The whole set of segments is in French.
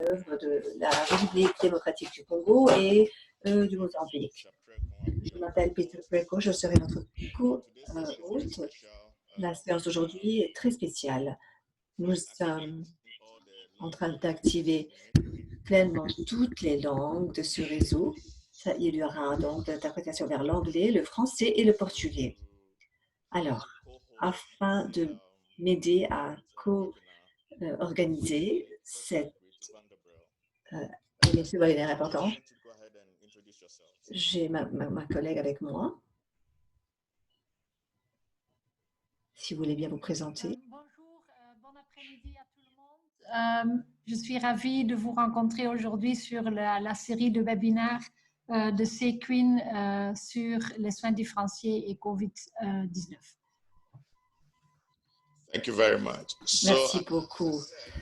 œuvre de la République démocratique du Congo et du Mozambique. Je m'appelle Peter Preco, je serai votre co-hôte. La séance d'aujourd'hui est très spéciale. Nous sommes en train d'activer pleinement toutes les langues de ce réseau. Il y aura donc l'interprétation vers l'anglais, le français et le portugais. Alors, afin de m'aider à co-organiser cette émission webinaire importante, j'ai ma collègue avec moi. Si vous voulez bien vous présenter. Bonjour, bon après-midi à tout le monde. Je suis ravie de vous rencontrer aujourd'hui sur la série de webinaires de CQueen sur les soins différenciés et COVID-19. Thank you very much. Merci beaucoup.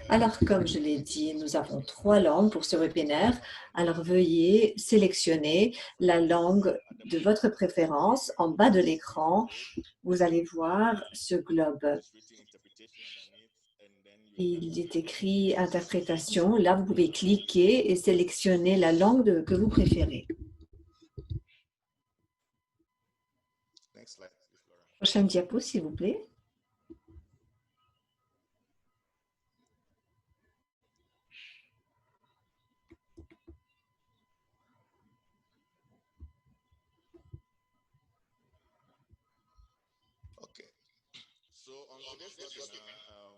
Alors, comme je l'ai dit, nous avons 3 langues pour ce webinaire. Alors, veuillez sélectionner la langue de votre préférence. En bas de l'écran, vous allez voir ce globe. Il est écrit « Interprétation ». Là, vous pouvez cliquer et sélectionner la langue que vous préférez. Prochaine diapo, s'il vous plaît.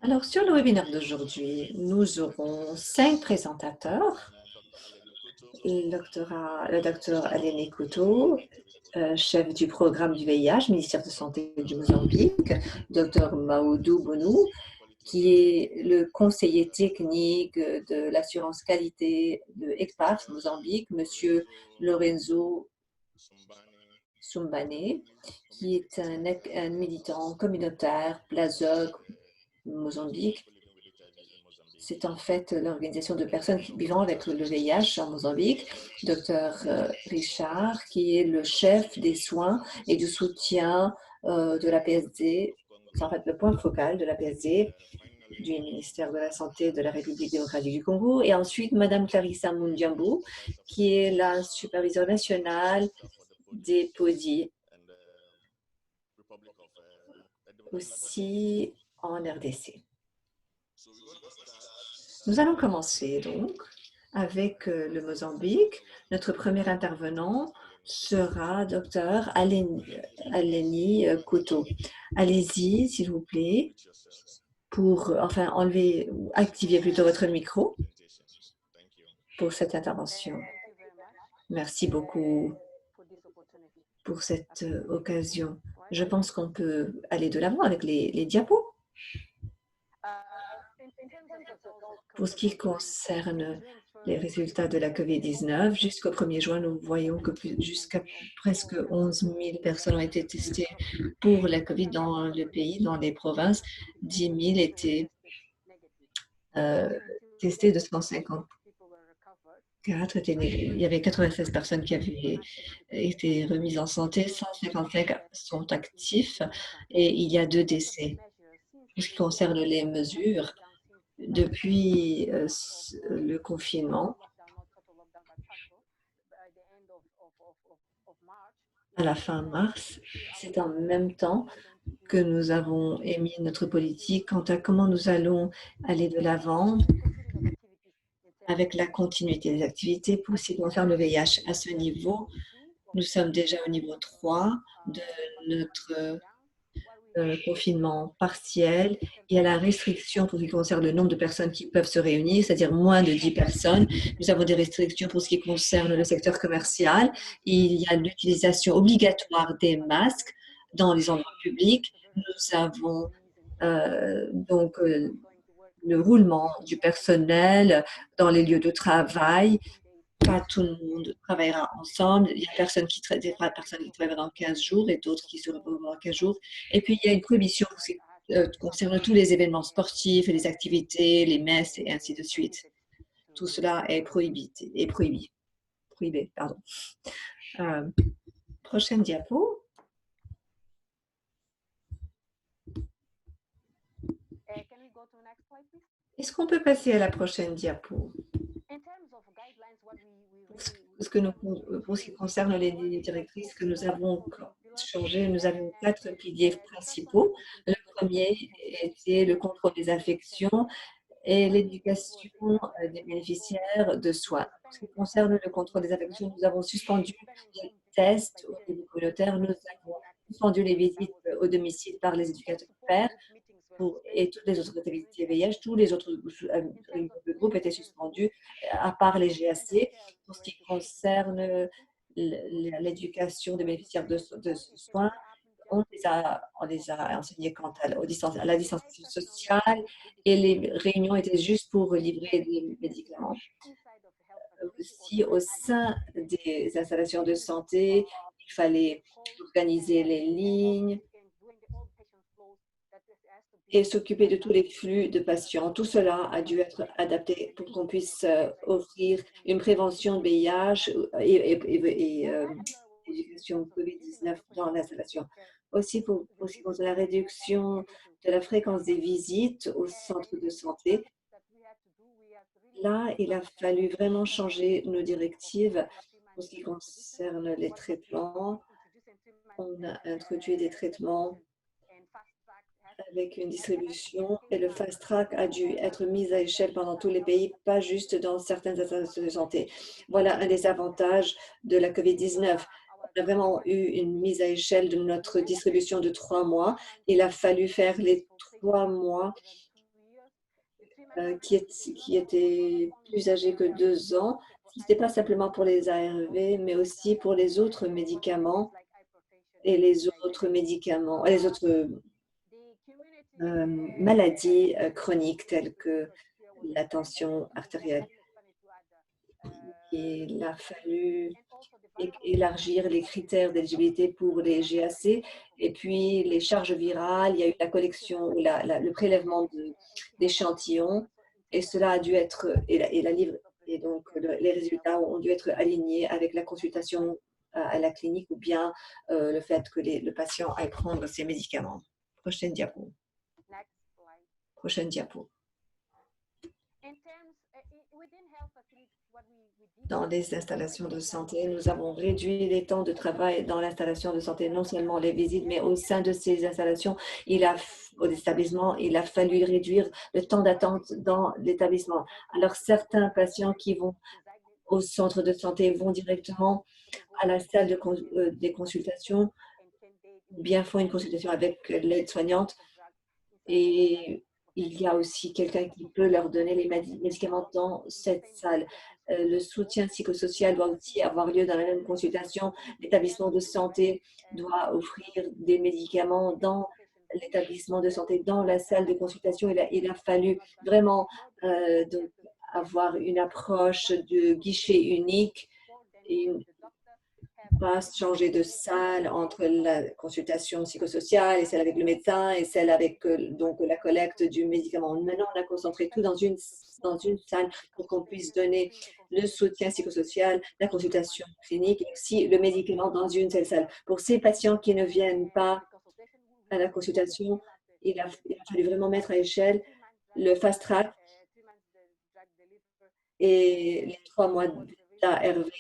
Alors, sur le webinaire d'aujourd'hui, nous aurons 5 présentateurs. Le docteur Aléné Couto, chef du programme du VIH, ministère de Santé du Mozambique, docteur Maoudou Bonou, qui est le conseiller technique de l'assurance qualité de ECPAF Mozambique, monsieur Lorenzo Sumbane, qui est un militant communautaire, PLASOC, Mozambique. C'est en fait l'organisation de personnes vivant avec le VIH en Mozambique. Dr Richard, qui est le chef des soins et du soutien de la PSD, c'est en fait le point focal de la PSD, du ministère de la Santé de la République démocratique du Congo. Et ensuite, Madame Clarissa Mundiambu, qui est la superviseure nationale des PODI, aussi en RDC. Nous allons commencer donc avec le Mozambique. Notre premier intervenant sera Dr Aléné Couto. Allez-y, s'il vous plaît, pour enlever ou activer plutôt votre micro pour cette intervention. Merci beaucoup pour cette occasion. Je pense qu'on peut aller de l'avant avec les diapos. Pour ce qui concerne les résultats de la COVID-19, jusqu'au 1er juin, nous voyons que jusqu'à presque 11 000 personnes ont été testées pour la COVID dans le pays, dans les provinces. 10 000 étaient testées, 254. Il y avait 96 personnes qui avaient été remises en santé, 155 sont actifs et il y a 2 décès. Pour ce qui concerne les mesures, depuis le confinement, à la fin mars, c'est en même temps que nous avons émis notre politique quant à comment nous allons aller de l'avant avec la continuité des activités pour ce qui concerne le VIH. À ce niveau, nous sommes déjà au niveau 3 de notre confinement partiel. Il y a la restriction pour ce qui concerne le nombre de personnes qui peuvent se réunir, c'est-à-dire moins de 10 personnes. Nous avons des restrictions pour ce qui concerne le secteur commercial. Il y a l'utilisation obligatoire des masques dans les endroits publics. Nous avons le roulement du personnel dans les lieux de travail. Pas tout le monde travaillera ensemble. Il y a des personnes qui travaillent dans 15 jours et d'autres qui se reposent dans 15 jours. Et puis, il y a une prohibition pour ce qui concerne tous les événements sportifs et les activités, les messes et ainsi de suite. Tout cela est prohibé. Prochaine diapo. Est-ce qu'on peut passer à la prochaine diapo? Pour ce qui concerne les lignes directrices que nous avons changées, nous avons 4 piliers principaux. Le premier était le contrôle des infections et l'éducation des bénéficiaires de soins. Pour ce qui concerne le contrôle des infections, nous avons suspendu les tests au niveau communautaire, nous avons suspendu les visites au domicile par les éducateurs pairs et toutes les autres activités VIH. Tous les autres groupes étaient suspendus, à part les GAC. Pour ce qui concerne l'éducation des bénéficiaires de soins, on les a enseignés à la distanciation sociale et les réunions étaient juste pour livrer des médicaments. Aussi, au sein des installations de santé, il fallait organiser les lignes et s'occuper de tous les flux de patients. Tout cela a dû être adapté pour qu'on puisse offrir une prévention de VIH et éducation COVID-19 dans l'installation. Aussi, pour ce qui concerne la réduction de la fréquence des visites au centre de santé, là, il a fallu vraiment changer nos directives pour ce qui concerne les traitements. On a introduit des traitements avec une distribution et le fast track a dû être mis à échelle pendant tous les pays, pas juste dans certaines installations de santé. Voilà un des avantages de la COVID-19. On a vraiment eu une mise à échelle de notre distribution de 3 mois. Il a fallu faire les 3 mois qui étaient plus âgés que 2 ans. Ce n'était pas simplement pour les ARV, mais aussi pour les autres médicaments et les autres médicaments, les autres maladies chroniques telles que la tension artérielle. Il a fallu élargir les critères d'éligibilité pour les GAC et puis les charges virales. Il y a eu la collection, le prélèvement d'échantillons et cela a dû être, et donc les résultats ont dû être alignés avec la consultation à la clinique ou bien le fait que le patient aille prendre ses médicaments. Prochaine diapo. Prochaine diapo. Dans les installations de santé, nous avons réduit les temps de travail dans l'installation de santé, non seulement les visites, mais au sein de ces installations, au établissement, il a fallu réduire le temps d'attente dans l'établissement. Alors, certains patients qui vont au centre de santé vont directement à la salle des consultations, ou bien font une consultation avec l'aide-soignante et il y a aussi quelqu'un qui peut leur donner les médicaments dans cette salle. Le soutien psychosocial doit aussi avoir lieu dans la même consultation. L'établissement de santé doit offrir des médicaments dans l'établissement de santé, dans la salle de consultation. Il a fallu vraiment donc, avoir une approche de guichet unique et pas changer de salle entre la consultation psychosociale et celle avec le médecin et celle avec donc la collecte du médicament. Maintenant, on a concentré tout dans une salle pour qu'on puisse donner le soutien psychosocial, la consultation clinique et aussi le médicament dans une seule salle. Pour ces patients qui ne viennent pas à la consultation, il a fallu vraiment mettre à échelle le fast track et les 3 mois d'ARV.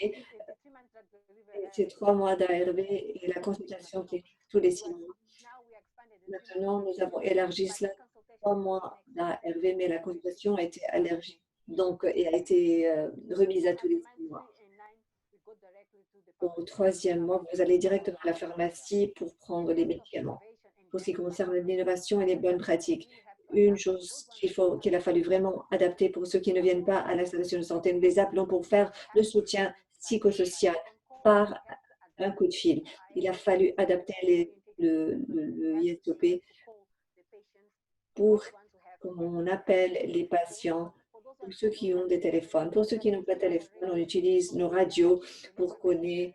Ces 3 mois d'ARV et la consultation clinique tous les 6 mois. Maintenant, nous avons élargi cela 3 mois d'ARV, mais la consultation a été allergique donc, et a été remise à tous les 6 mois. Au 3e mois, vous allez directement à la pharmacie pour prendre les médicaments. Pour ce qui concerne l'innovation et les bonnes pratiques, une chose qu'il a fallu vraiment adapter pour ceux qui ne viennent pas à l'installation de santé, nous les appelons pour faire le psychosocial par un coup de fil. Il a fallu adapter le ISOP pour qu'on appelle les patients, pour ceux qui ont des téléphones. Pour ceux qui n'ont pas de téléphone, on utilise nos radios pour qu'on ait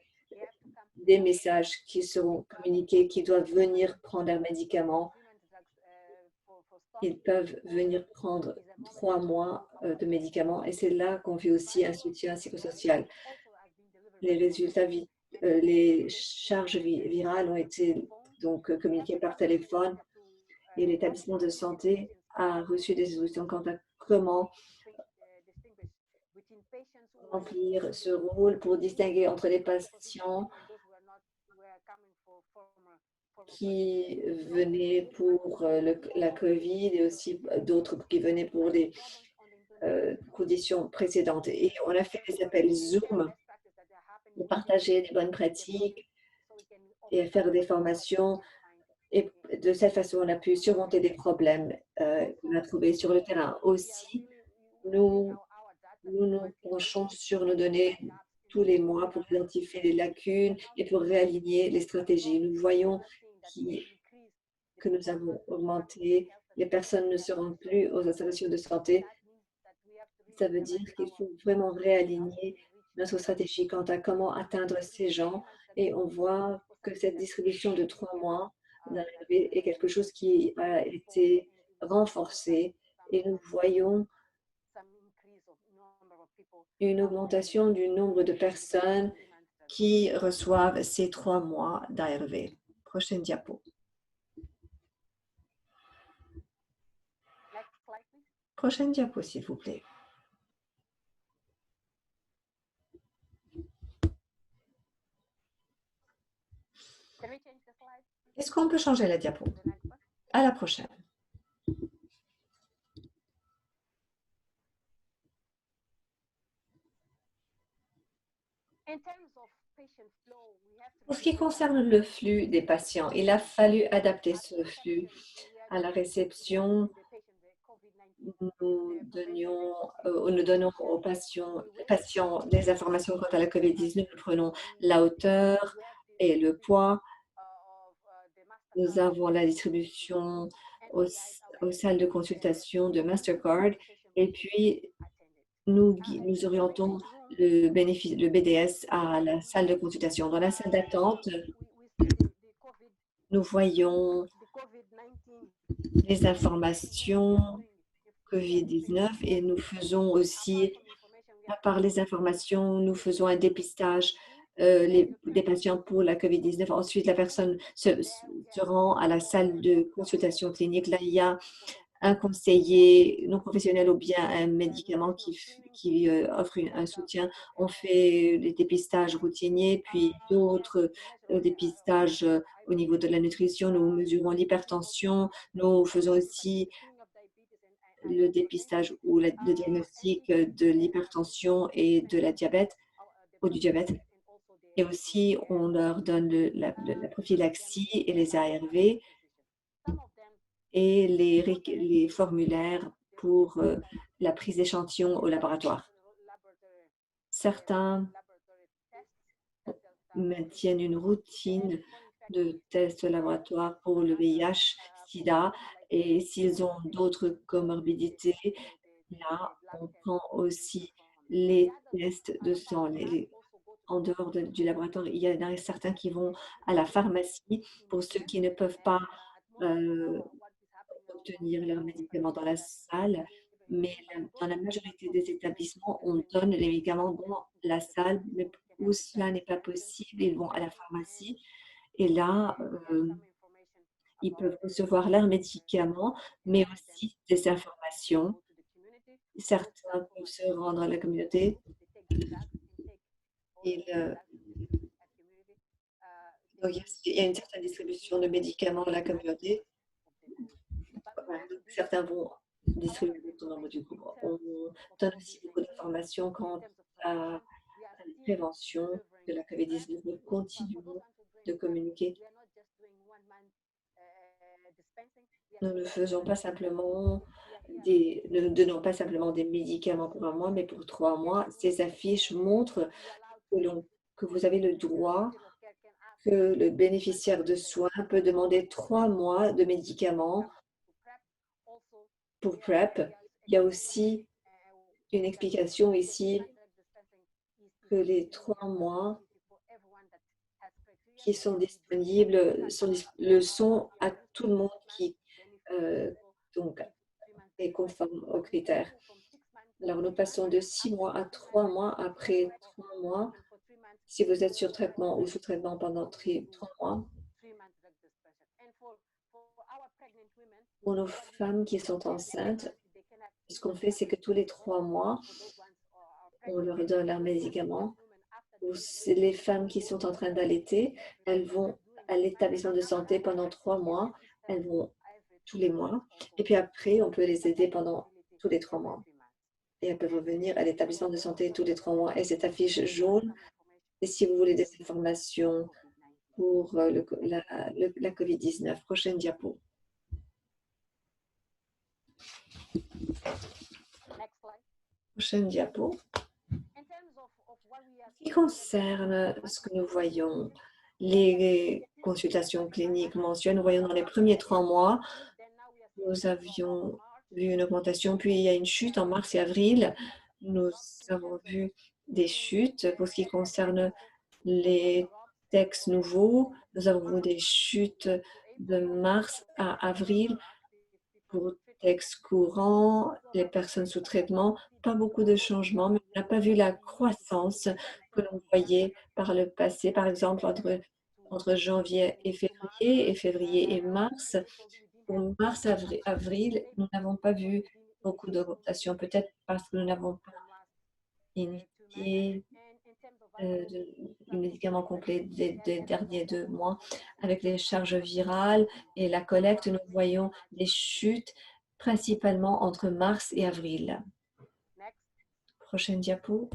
des messages qui seront communiqués, qui doivent venir prendre leurs médicaments. Ils peuvent venir prendre 3 mois de médicaments et c'est là qu'on fait aussi un soutien psychosocial. Les résultats, les charges virales ont été donc communiquées par téléphone et l'établissement de santé a reçu des instructions quant à comment remplir ce rôle pour distinguer entre les patients qui venaient pour la COVID et aussi d'autres qui venaient pour des conditions précédentes. Et on a fait des appels Zoom pour partager des bonnes pratiques et faire des formations. Et de cette façon, on a pu surmonter des problèmes qu'on a trouvés sur le terrain. Aussi, nous nous penchons sur nos données tous les mois pour identifier les lacunes et pour réaligner les stratégies. Nous voyons que nous avons augmenté. Les personnes ne se rendent plus aux installations de santé. Ça veut dire qu'il faut vraiment réaligner notre stratégie quant à comment atteindre ces gens. Et on voit que cette distribution de 3 mois d'arrivée est quelque chose qui a été renforcé. Et nous voyons une augmentation du nombre de personnes qui reçoivent ces 3 mois d'ARV. Prochaine diapo. Prochaine diapo, s'il vous plaît. Est-ce qu'on peut changer la diapo? À la prochaine. Pour ce qui concerne le flux des patients, il a fallu adapter ce flux à la réception. Nous donnons aux patients des informations quant à la COVID-19. Nous prenons la hauteur et le poids. Nous avons la distribution aux salles de consultation de Mastercard et puis nous orientons le BDS à la salle de consultation. Dans la salle d'attente, nous voyons les informations COVID-19 et nous faisons aussi, à part les informations, nous faisons un dépistage des patients pour la COVID-19. Ensuite, la personne se rend à la salle de consultation clinique. Là, il y a un conseiller non professionnel ou bien un médicament qui offre un soutien. On fait des dépistages routiniers, puis d'autres dépistages au niveau de la nutrition. Nous mesurons l'hypertension. Nous faisons aussi le dépistage ou le diagnostic de l'hypertension et de la diabète ou du diabète. Et aussi, on leur donne la prophylaxie et les ARV et les formulaires pour la prise d'échantillons au laboratoire. Certains maintiennent une routine de tests au laboratoire pour le VIH, SIDA, et s'ils ont d'autres comorbidités, là, on prend aussi les tests de sang. En dehors du laboratoire, il y en a certains qui vont à la pharmacie pour ceux qui ne peuvent pas obtenir leurs médicaments dans la salle, mais dans la majorité des établissements, on donne les médicaments dans la salle, mais où cela n'est pas possible, ils vont à la pharmacie et là, ils peuvent recevoir leurs médicaments, mais aussi des informations. Certains peuvent se rendre à la communauté. Il y a une certaine distribution de médicaments à la communauté. Certains vont distribuer le nombre du groupe. On donne aussi beaucoup d'informations quant à la prévention de la COVID-19. Nous continuons de communiquer. Nous ne faisons pas simplement nous ne donnons pas simplement des médicaments pour 1 mois, mais pour 3 mois. Ces affiches montrent que vous avez le droit, que le bénéficiaire de soins peut demander 3 mois de médicaments pour PrEP. Il y a aussi une explication ici que les 3 mois qui sont disponibles le sont à tout le monde qui donc est conforme aux critères. Alors, nous passons de 6 mois à 3 mois. Après 3 mois, si vous êtes sur traitement ou sous traitement pendant 3 mois. Pour nos femmes qui sont enceintes, ce qu'on fait, c'est que tous les 3 mois, on leur donne leurs médicaments. Les femmes qui sont en train d'allaiter, elles vont à l'établissement de santé pendant 3 mois. Elles vont tous les mois. Et puis après, on peut les aider pendant tous les 3 mois. Et elles peuvent revenir à l'établissement de santé tous les 3 mois. Et cette affiche jaune, et si vous voulez des informations pour la COVID-19, prochaine diapo. Prochaine diapo. Ce qui concerne ce que nous voyons, les consultations cliniques mensuelles, nous voyons dans les premiers 3 mois, nous avions vu une augmentation, puis il y a une chute en mars et avril. Nous avons vu des chutes pour ce qui concerne les textes nouveaux. Nous avons vu des chutes de mars à avril pour textes courants, les personnes sous traitement, pas beaucoup de changements, mais on n'a pas vu la croissance que l'on voyait par le passé, par exemple entre janvier et février et mars. Pour mars-avril, nous n'avons pas vu beaucoup d'augmentation, peut-être parce que nous n'avons pas initié le médicament complet des derniers 2 mois. Avec les charges virales et la collecte, nous voyons des chutes principalement entre mars et avril. Prochaine diapo.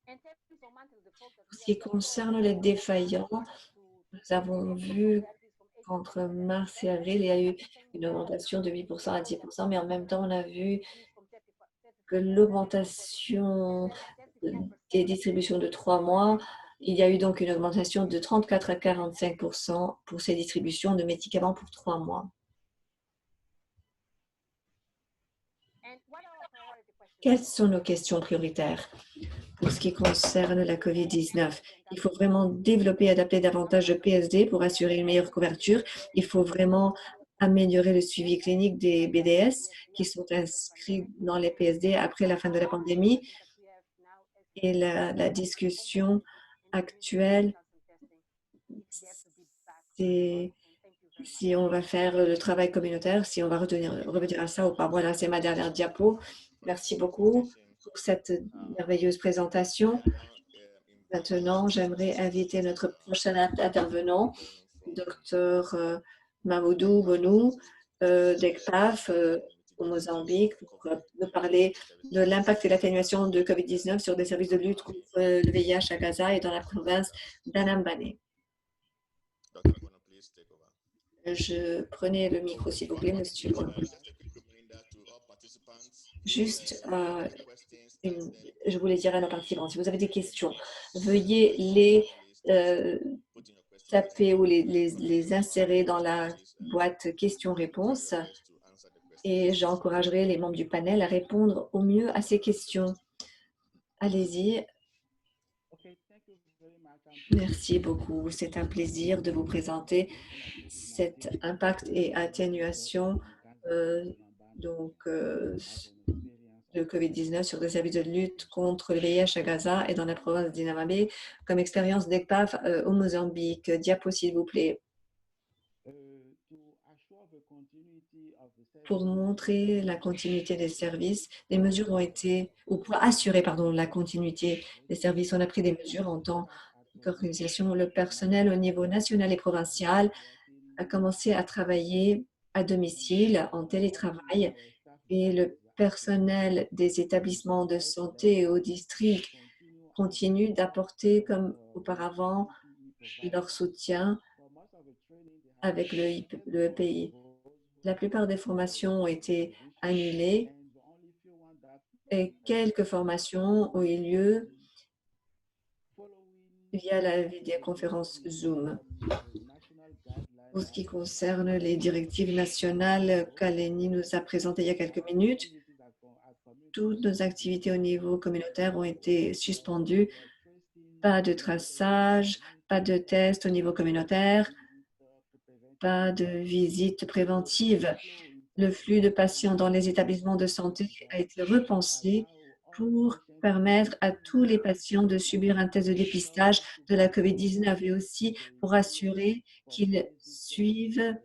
Pour ce qui concerne les défaillants, nous avons vu qu'entre mars et avril, il y a eu une augmentation de 8% à 10%, mais en même temps, on a vu que l'augmentation des distributions de 3 mois, il y a eu donc une augmentation de 34 à 45% pour ces distributions de médicaments pour 3 mois. Quelles sont nos questions prioritaires pour ce qui concerne la COVID-19? Il faut vraiment développer et adapter davantage de PSD pour assurer une meilleure couverture. Il faut vraiment améliorer le suivi clinique des BDS qui sont inscrits dans les PSD après la fin de la pandémie. Et la discussion actuelle, c'est si on va faire le travail communautaire, si on va revenir à ça ou pas. Voilà, c'est ma dernière diapo. Merci beaucoup pour cette merveilleuse présentation. Maintenant, j'aimerais inviter notre prochain intervenant, Dr Mamoudou Bonou, d'ECPAF au Mozambique, pour nous parler de l'impact et l'atténuation de COVID-19 sur des services de lutte contre le VIH à Gaza et dans la province d'Anambane. Je prenais le micro, s'il vous plaît, monsieur. Juste, je voulais dire à nos participants, si vous avez des questions, veuillez les taper ou les insérer dans la boîte questions-réponses et j'encouragerai les membres du panel à répondre au mieux à ces questions. Allez-y. Merci beaucoup. C'est un plaisir de vous présenter cet impact et atténuation de COVID-19 sur des services de lutte contre le VIH à Gaza et dans la province d'Inamabé comme expérience d'ECPAF au Mozambique. Diapo, s'il vous plaît. Pour montrer la continuité des services, les mesures ont été, ou pour assurer, pardon, la continuité des services, on a pris des mesures en tant qu'organisation. Le personnel au niveau national et provincial a commencé à travailler à domicile, en télétravail, et le personnel des établissements de santé au district continue d'apporter, comme auparavant, leur soutien avec le EPI. La plupart des formations ont été annulées et quelques formations ont eu lieu via la vidéoconférence Zoom. Pour ce qui concerne les directives nationales qu'Aleni nous a présentées il y a quelques minutes, toutes nos activités au niveau communautaire ont été suspendues. Pas de traçage, pas de tests au niveau communautaire, pas de visite préventive. Le flux de patients dans les établissements de santé a été repensé pour permettre à tous les patients de subir un test de dépistage de la COVID-19 et aussi pour assurer qu'ils suivent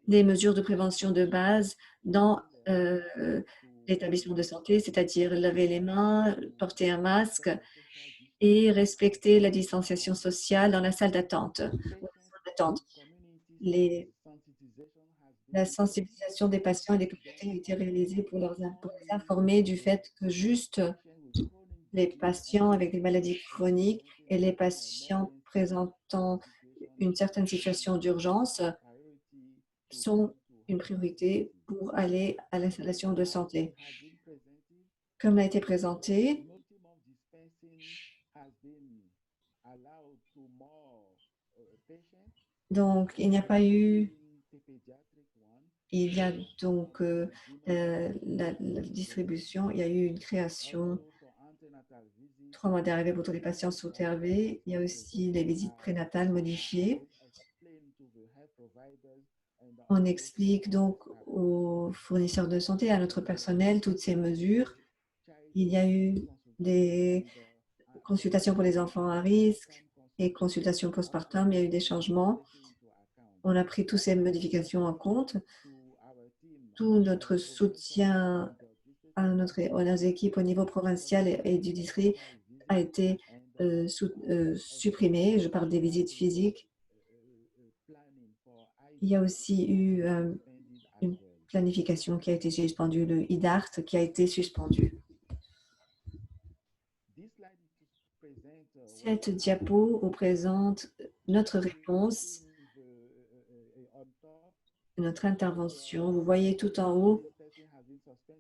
des mesures de prévention de base dans l'établissement de santé, c'est-à-dire laver les mains, porter un masque et respecter la distanciation sociale dans la salle d'attente. La sensibilisation des patients et des communautés a été réalisée pour les informer du fait que juste les patients avec des maladies chroniques et les patients présentant une certaine situation d'urgence sont une priorité pour aller à l'installation de santé. Comme l'a été présenté, donc il n'y a pas eu, il y a donc la distribution, il y a eu une création 3 mois d'arrivée pour tous les patients sous TRV. Il y a aussi les visites prénatales modifiées. On explique donc aux fournisseurs de santé, à notre personnel, toutes ces mesures. Il y a eu des consultations pour les enfants à risque et consultations postpartum. Il y a eu des changements. On a pris toutes ces modifications en compte. Tout notre soutien à nos équipes au niveau provincial et du district a été supprimé. Je parle des visites physiques. Il y a aussi eu une planification qui a été suspendue, le IDART qui a été suspendu. Cette diapo vous présente notre réponse, notre intervention. Vous voyez tout en haut,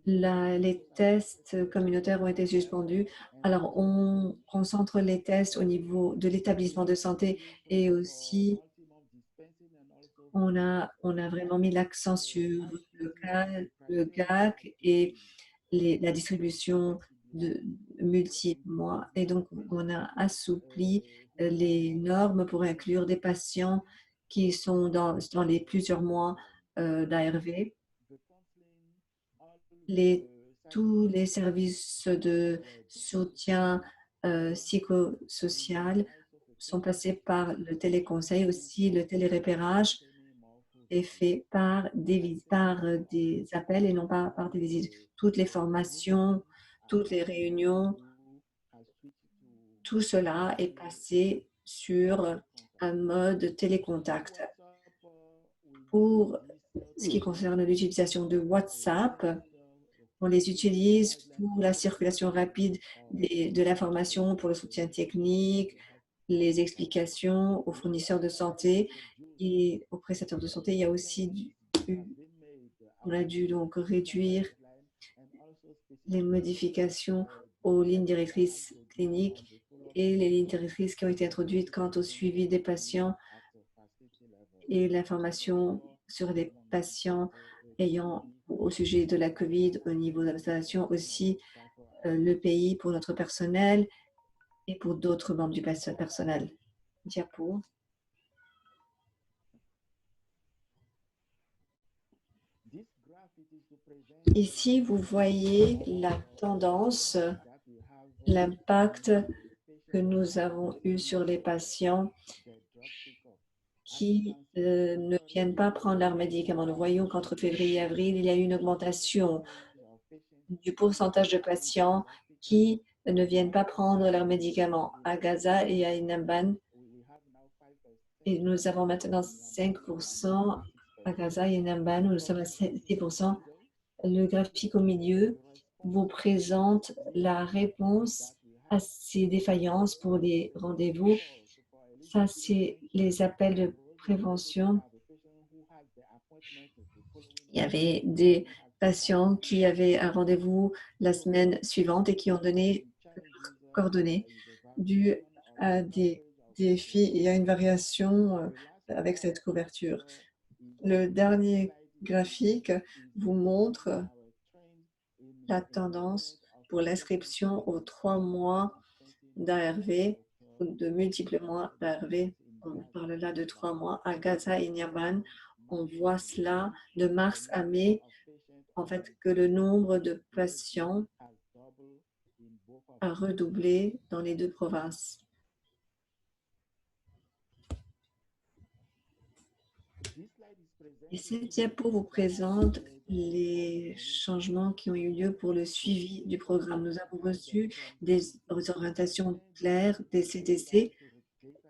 les tests communautaires ont été suspendus. Alors, on concentre les tests au niveau de l'établissement de santé et aussi, on a vraiment mis l'accent sur le GAC et la distribution de multi-mois. Et donc, on a assoupli les normes pour inclure des patients qui sont dans les plusieurs mois d'ARV. Tous les services de soutien psychosocial sont passés par le téléconseil. Aussi, le télérépérage est fait par des appels et non pas par des visites. Toutes les formations, toutes les réunions, tout cela est passé sur un mode télécontact. Pour ce qui concerne l'utilisation de WhatsApp, on les utilise pour la circulation rapide de l'information, pour le soutien technique, les explications aux fournisseurs de santé et aux prestataires de santé. Il y a aussi on a dû donc réduire les modifications aux lignes directrices cliniques et les lignes directrices qui ont été introduites quant au suivi des patients et l'information sur les patients ayant au sujet de la COVID au niveau de l'installation, aussi le pays pour notre personnel et pour d'autres membres du personnel. Diapo. Ici, vous voyez la tendance, l'impact que nous avons eu sur les patients qui ne viennent pas prendre leurs médicaments. Nous voyons qu'entre février et avril, il y a eu une augmentation du pourcentage de patients qui ne viennent pas prendre leurs médicaments à Gaza et à Inamban. Et nous avons maintenant 5% à Gaza et Inamban, nous sommes à 10%. Le graphique au milieu vous présente la réponse à ces défaillances pour les rendez-vous. Ça, c'est les appels de prévention. Il y avait des patients qui avaient un rendez-vous la semaine suivante et qui ont donné leurs coordonnées dû à des défis. Il y a une variation avec cette couverture. Le dernier graphique vous montre la tendance pour l'inscription aux 3 mois d'ARV ou de multiples mois d'ARV. On parle là de 3 mois. À Gaza et Niaban, on voit cela de mars à mai, en fait, que le nombre de patients a redoublé dans les deux provinces. Et cette diapo vous présente les changements qui ont eu lieu pour le suivi du programme. Nous avons reçu des orientations claires des CDC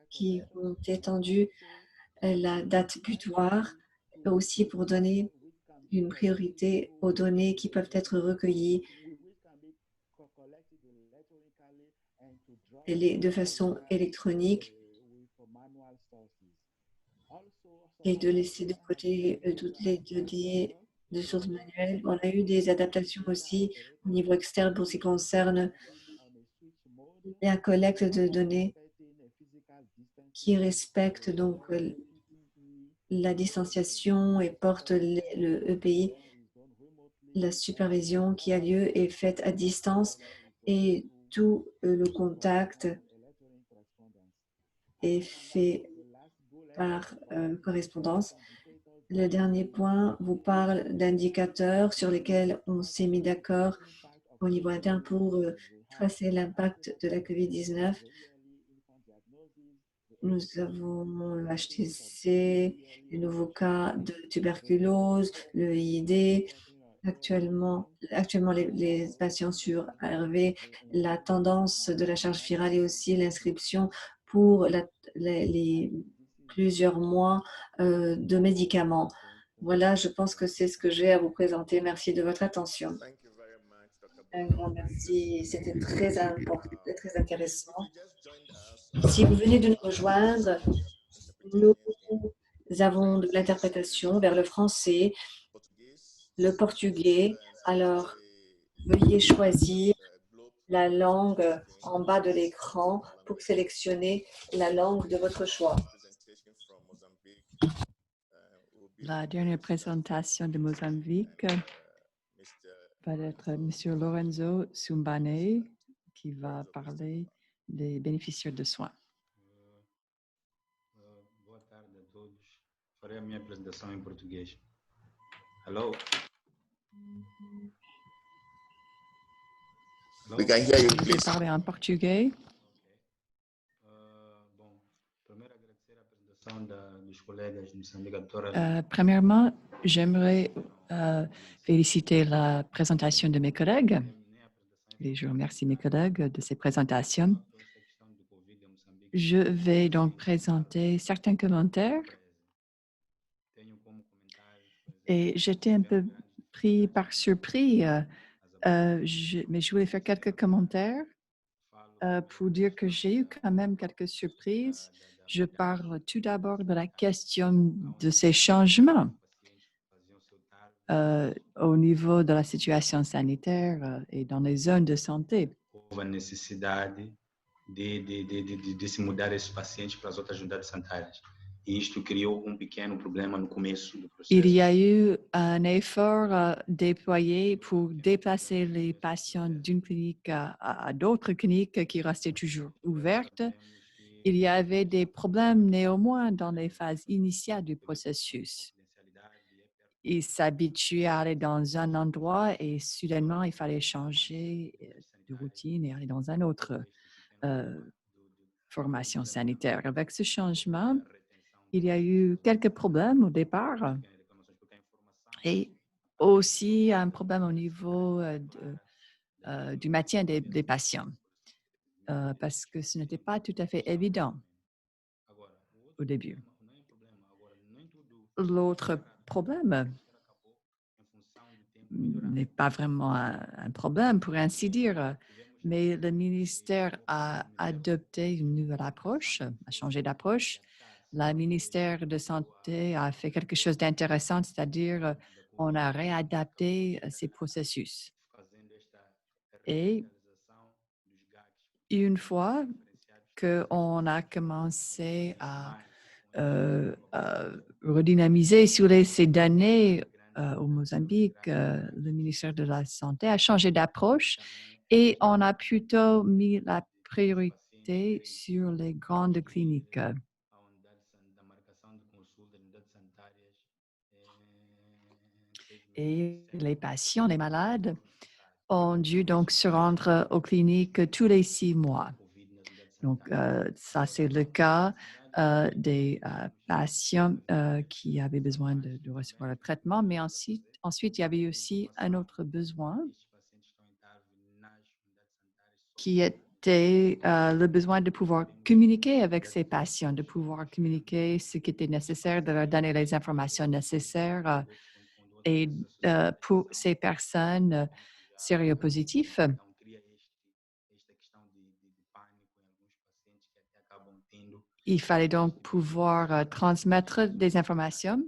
qui ont étendu la date butoir, aussi pour donner une priorité aux données qui peuvent être recueillies de façon électronique et de laisser de côté toutes les données de sources manuelles. On a eu des adaptations aussi au niveau externe pour ce qui concerne la collecte de données qui respecte donc la distanciation et porte le EPI. La supervision qui a lieu est faite à distance et tout le contact est fait par correspondance. Le dernier point vous parle d'indicateurs sur lesquels on s'est mis d'accord au niveau interne pour tracer l'impact de la COVID-19. Nous avons le HTC, les nouveaux cas de tuberculose, le IID, actuellement les patients sur ARV, la tendance de la charge virale et aussi l'inscription pour les plusieurs mois de médicaments. Voilà, je pense que c'est ce que j'ai à vous présenter. Merci de votre attention. Un grand merci, c'était très important, très intéressant. Si vous venez de nous rejoindre, nous avons de l'interprétation vers le français, le portugais. Alors, veuillez choisir la langue en bas de l'écran pour sélectionner la langue de votre choix. La dernière présentation de Mozambique va être M. Lorenzo Sumbane qui va parler des bénéficiaires de soins. Boa tarde a todos. Farei a minha apresentação em português. Hello? We can hear you, Je vais please. parler en portugais. Bom, primeiro agradecer a apresentação dos colegas de Moçambique, a doutora. Premièrement, j'aimerais féliciter la présentation de mes collègues et je remercie mes collègues de ces présentations. Je vais donc présenter certains commentaires et j'étais un peu pris par surpris, mais je voulais faire quelques commentaires pour dire que j'ai eu quand même quelques surprises. Je parle tout d'abord de la question de ces changements au niveau de la situation sanitaire et dans les zones de santé. Houve a necessidade de se mudar esses pacientes para as outras unidades sanitárias. E isto criou pequeno problema no começo do processo. Il y a eu un effort déployé pour déplacer les patients d'une clinique à d'autres cliniques qui restaient toujours ouvertes. Il y avait des problèmes néanmoins dans les phases initiales du processus. Ils s'habituaient à aller dans un endroit et soudainement, il fallait changer de routine et aller dans une autre formation sanitaire. Avec ce changement, il y a eu quelques problèmes au départ et aussi un problème au niveau du maintien des patients parce que ce n'était pas tout à fait évident au début. L'autre problème n'est pas vraiment un problème, pour ainsi dire, mais le ministère a adopté une nouvelle approche, a changé d'approche. Le ministère de Santé a fait quelque chose d'intéressant, c'est-à-dire on a réadapté ces processus. Et une fois qu'on a commencé à redynamiser sur ces données au Mozambique, le ministère de la Santé a changé d'approche et on a plutôt mis la priorité sur les grandes cliniques. Et les patients, les malades, ont dû donc se rendre aux cliniques tous les 6 mois. Donc, ça, c'est le cas des patients qui avaient besoin de recevoir le traitement, mais ensuite, il y avait aussi un autre besoin qui était le besoin de pouvoir communiquer avec ces patients, de pouvoir communiquer ce qui était nécessaire, de leur donner les informations nécessaires. Et pour ces personnes séropositives, il fallait donc pouvoir transmettre des informations,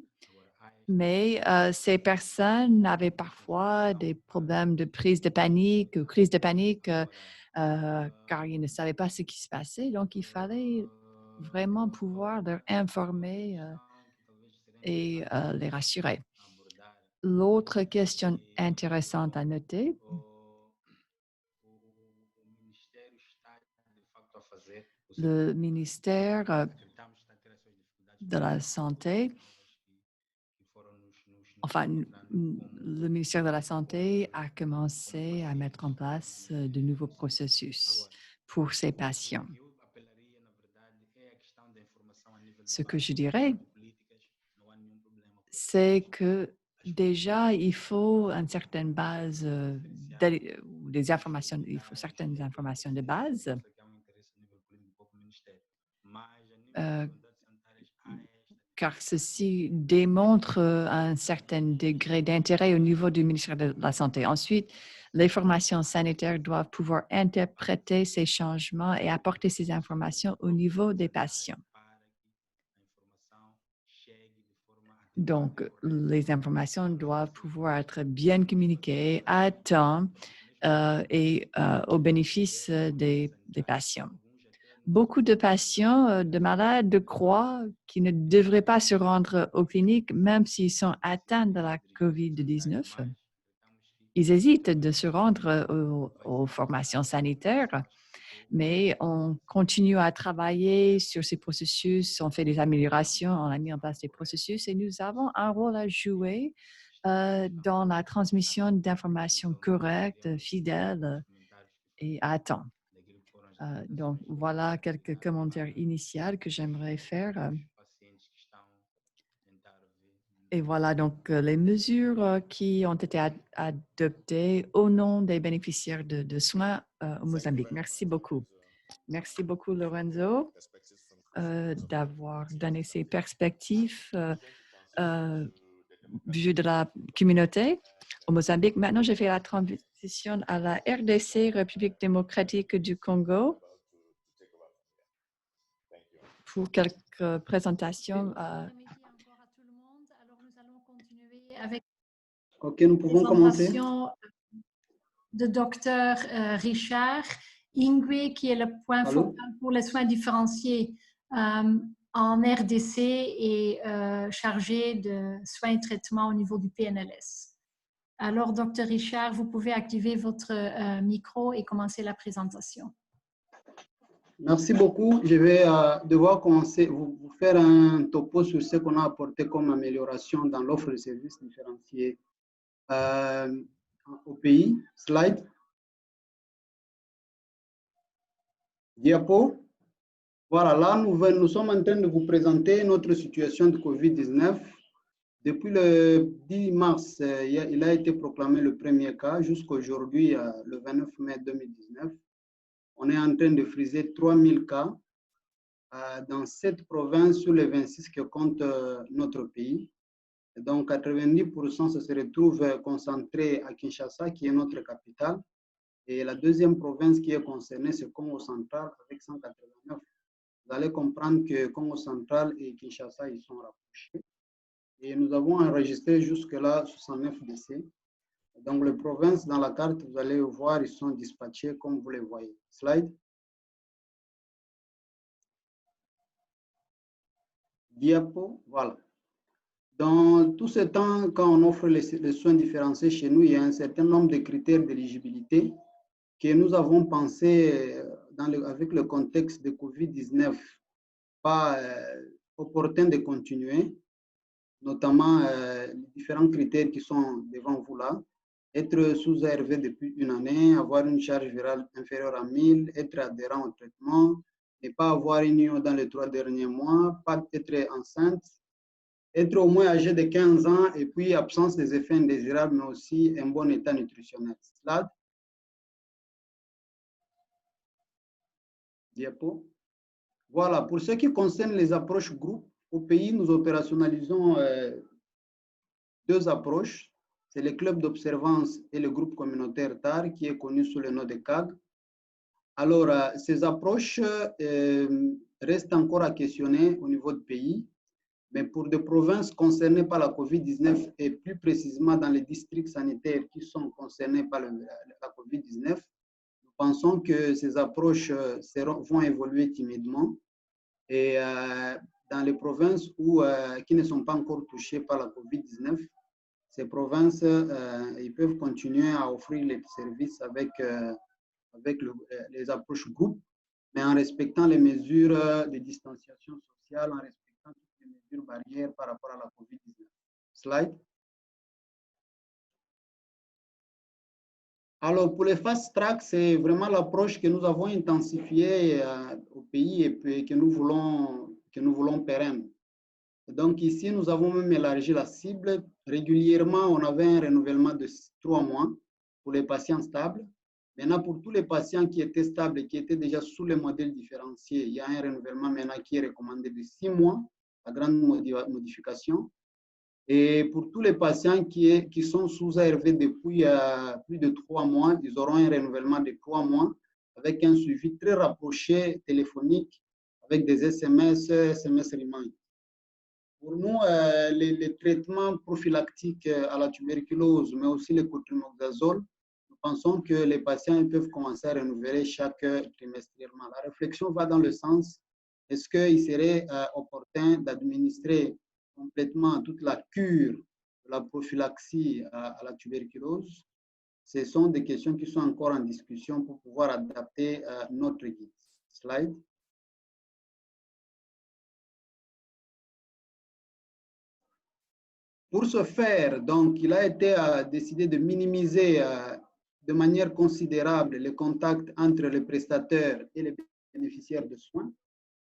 mais ces personnes avaient parfois des problèmes de prise de panique ou crise de panique car ils ne savaient pas ce qui se passait. Donc, il fallait vraiment pouvoir leur informer et les rassurer. L'autre question intéressante à noter, le ministère de la Santé, enfin, le ministère de la Santé a commencé à mettre en place de nouveaux processus pour ces patients. Ce que je dirais, c'est que déjà, il faut une certaine base des informations, il faut certaines informations de base. Car ceci démontre un certain degré d'intérêt au niveau du ministère de la Santé. Ensuite, les formations sanitaires doivent pouvoir interpréter ces changements et apporter ces informations au niveau des patients. Donc, les informations doivent pouvoir être bien communiquées à temps et au bénéfice des patients. Beaucoup de patients, de malades croient qu'ils ne devraient pas se rendre aux cliniques même s'ils sont atteints de la COVID-19. Ils hésitent de se rendre aux formations sanitaires, mais on continue à travailler sur ces processus, on fait des améliorations, on a mis en place des processus et nous avons un rôle à jouer dans la transmission d'informations correctes, fidèles et à temps. Donc, voilà quelques commentaires initiaux que j'aimerais faire. Et voilà donc les mesures qui ont été adoptées au nom des bénéficiaires de soins au Mozambique. Merci beaucoup. Merci beaucoup, Lorenzo, d'avoir donné ces perspectives vues de la communauté au Mozambique. Maintenant, je fais la transition à la RDC, République démocratique du Congo, pour quelques présentations. OK, nous pouvons commencer. De Dr Richard Ingwe, qui est le point focal pour les soins différenciés en RDC et chargé de soins et traitements au niveau du PNLS. Alors, Dr Richard, vous pouvez activer votre micro et commencer la présentation. Merci beaucoup. Je vais devoir commencer, vous faire un topo sur ce qu'on a apporté comme amélioration dans l'offre de services différenciés au pays. Slide. Diapo. Voilà, là, nous sommes en train de vous présenter notre situation de COVID-19. Depuis le 10 mars, il a été proclamé le premier cas jusqu'à aujourd'hui, le 29 mai 2019. On est en train de friser 3000 cas dans 7 provinces sur les 26 que compte notre pays. Et donc, 90% se retrouve concentré à Kinshasa, qui est notre capitale. Et la deuxième province qui est concernée, c'est Congo central, avec 189. Vous allez comprendre que Congo central et Kinshasa, ils sont rapprochés. Et nous avons enregistré jusque-là 69 décès. Donc, les provinces dans la carte, vous allez voir, ils sont dispatchés comme vous les voyez. Slide. Diapo, voilà. Dans tout ce temps, quand on offre les soins différenciés chez nous, il y a un certain nombre de critères d'éligibilité que nous avons pensé avec le contexte de COVID-19, pas opportun de continuer, notamment les différents critères qui sont devant vous là. Être sous ARV depuis une année, avoir une charge virale inférieure à 1000, être adhérent au traitement, ne pas avoir une union dans les 3 derniers mois, pas être enceinte, être au moins âgé de 15 ans et puis absence des effets indésirables, mais aussi un bon état nutritionnel. Slide. Diapo. Voilà, pour ce qui concerne les approches groupes, au pays, nous opérationnalisons 2 approches. C'est le club d'observance et le groupe communautaire TAR, qui est connu sous le nom de CAG. Alors, ces approches restent encore à questionner au niveau du pays, mais pour des provinces concernées par la COVID-19 et plus précisément dans les districts sanitaires qui sont concernés par la COVID-19, nous pensons que ces approches vont évoluer timidement. Et dans les provinces qui ne sont pas encore touchées par la COVID-19, ces provinces ils peuvent continuer à offrir les services avec les approches groupes, mais en respectant les mesures de distanciation sociale, en respectant toutes les mesures barrières par rapport à la COVID-19. Slide. Alors, pour les fast track, c'est vraiment l'approche que nous avons intensifiée au pays et que nous voulons pérenne. Donc ici, nous avons même élargi la cible. Régulièrement, on avait un renouvellement de 3 mois pour les patients stables. Maintenant, pour tous les patients qui étaient stables et qui étaient déjà sous les modèles différenciés, il y a un renouvellement maintenant qui est recommandé de 6 mois, la grande modification. Et pour tous les patients qui sont sous ARV depuis plus de 3 mois, ils auront un renouvellement de 3 mois avec un suivi très rapproché téléphonique avec des SMS remind. Pour nous, les traitements prophylactiques à la tuberculose, mais aussi le cotrimoxazole, nous pensons que les patients peuvent commencer à renouveler chaque trimestriellement. La réflexion va dans le sens, est-ce qu'il serait opportun d'administrer complètement toute la cure de la prophylaxie à la tuberculose? Ce sont des questions qui sont encore en discussion pour pouvoir adapter notre guide. Slide. Pour ce faire, donc, il a été décidé de minimiser de manière considérable les contacts entre les prestataires et les bénéficiaires de soins.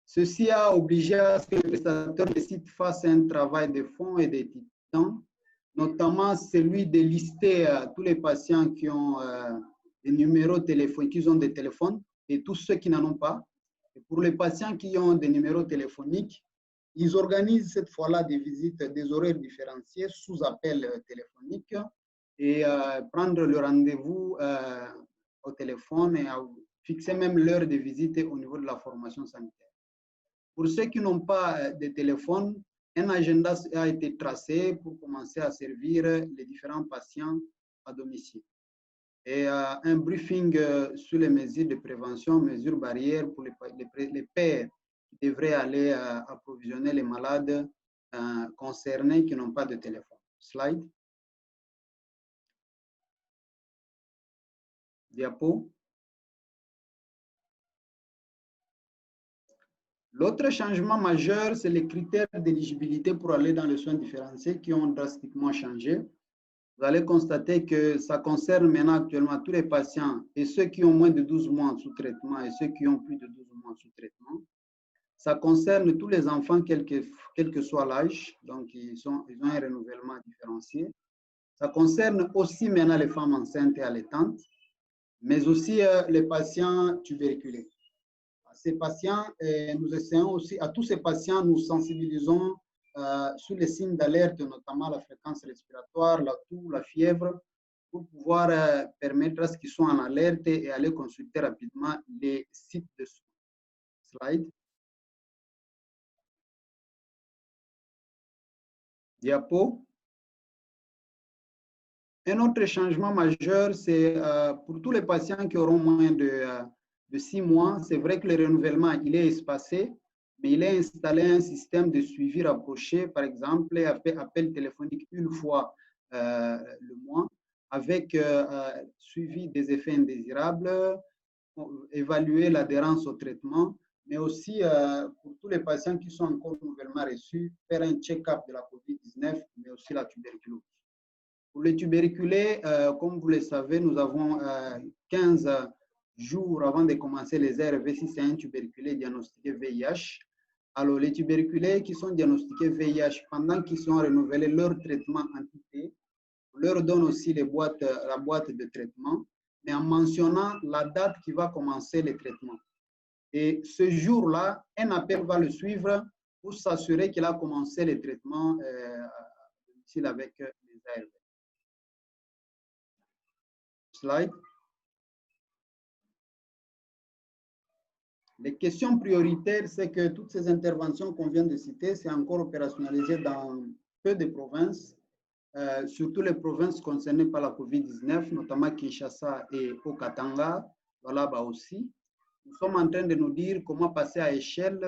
Ceci a obligé à ce que les prestataires des sites fassent un travail de fond et de titan, notamment celui de lister tous les patients qui ont des numéros téléphoniques, qui ont des téléphones, et tous ceux qui n'en ont pas. Et pour les patients qui ont des numéros téléphoniques, ils organisent cette fois-là des visites, des horaires différenciés sous appel téléphonique et prendre le rendez-vous au téléphone et fixer même l'heure de visite au niveau de la formation sanitaire. Pour ceux qui n'ont pas de téléphone, un agenda a été tracé pour commencer à servir les différents patients à domicile. Et un briefing sur les mesures de prévention, mesures barrières pour les pairs qui devraient aller approvisionner les malades concernés qui n'ont pas de téléphone. Slide. Diapo. L'autre changement majeur, c'est les critères d'éligibilité pour aller dans les soins différenciés qui ont drastiquement changé. Vous allez constater que ça concerne maintenant actuellement tous les patients et ceux qui ont moins de 12 mois sous traitement et ceux qui ont plus de 12 mois sous traitement. Ça concerne tous les enfants, quel que soit l'âge, donc ils ont un renouvellement différencié. Ça concerne aussi maintenant les femmes enceintes et allaitantes, mais aussi les patients tuberculés. Ces patients, nous essayons aussi, à tous ces patients, nous sensibilisons sur les signes d'alerte, notamment la fréquence respiratoire, la toux, la fièvre, pour pouvoir permettre à ce qu'ils soient en alerte et aller consulter rapidement les sites de soins. Slide. Diapo. Un autre changement majeur, c'est pour tous les patients qui auront moins de 6 mois, c'est vrai que le renouvellement, il est espacé, mais il est installé un système de suivi rapproché, par exemple, appel téléphonique une fois le mois, avec suivi des effets indésirables, évaluer l'adhérence au traitement, mais aussi pour tous les patients qui sont encore nouvellement reçus, faire un check-up de la COVID-19, mais aussi la tuberculose. Pour les tuberculés, comme vous le savez, nous avons 15 jours avant de commencer les ARV si c'est un tuberculé diagnostiqué VIH. Alors, les tuberculés qui sont diagnostiqués VIH, pendant qu'ils sont renouvelés leur traitement anti-T, on leur donne aussi la boîte de traitement, mais en mentionnant la date qui va commencer le traitement. Et ce jour-là, un appel va le suivre pour s'assurer qu'il a commencé le traitement avec les ARV. Slide. Les questions prioritaires, c'est que toutes ces interventions qu'on vient de citer, c'est encore opérationnalisé dans peu de provinces, surtout les provinces concernées par la COVID-19, notamment Kinshasa et Haut-Katanga, voilà aussi. Nous sommes en train de nous dire comment passer à échelle